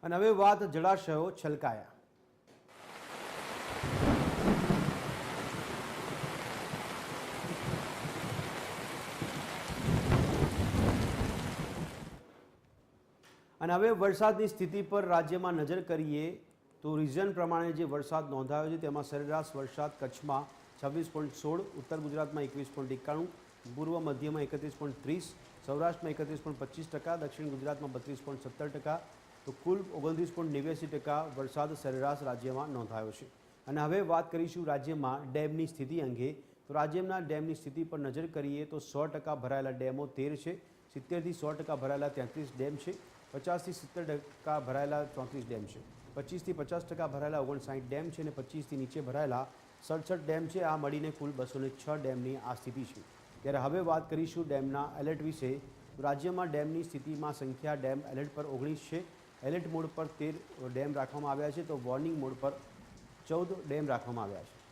અને હવે વાત જળાશયો છલકાયા। અને હવે વરસાદની સ્થિતિ પર રાજ્યમાં નજર કરીએ તો રિઝન પ્રમાણે જે વરસાદ નોંધાયો છે તેમાં સરેરાશ વરસાદ કચ્છમાં 26.16, ઉત્તર ગુજરાતમાં 21.91, પૂર્વ મધ્યમાં 31.30, સૌરાષ્ટ્રમાં 31.25%, દક્ષિણ ગુજરાતમાં 32.17%, તો કુલ 29.89% વરસાદ સરેરાશ રાજ્યમાં નોંધાયો છે। અને હવે વાત કરીશું રાજ્યમાં ડેમની સ્થિતિ અંગે। તો રાજ્યના ડેમની સ્થિતિ પર નજર કરીએ તો 100% ભરાયેલા ડેમો 13 છે, 70થી 100% ભરાયેલા 33 ડેમ છે, 50થી 70% ભરાયેલા 34 ડેમ છે, 25થી 50% ભરાયેલા 59 ડેમ છે અને 25થી નીચે ભરાયેલા 67 ડેમ છે। આ મળીને કુલ 206 ડેમની આ સ્થિતિ છે। ત્યારે હવે વાત કરીશું ડેમના એલર્ટ વિશે। રાજ્યમાં ડેમની સ્થિતિમાં સંખ્યા ડેમ એલર્ટ પર 19 છે, એલર્ટ મોડ પર 13 ડેમ રાખવામાં આવ્યા છે, તો વોર્નિંગ મોડ પર 14 ડેમ રાખવામાં આવ્યા છે।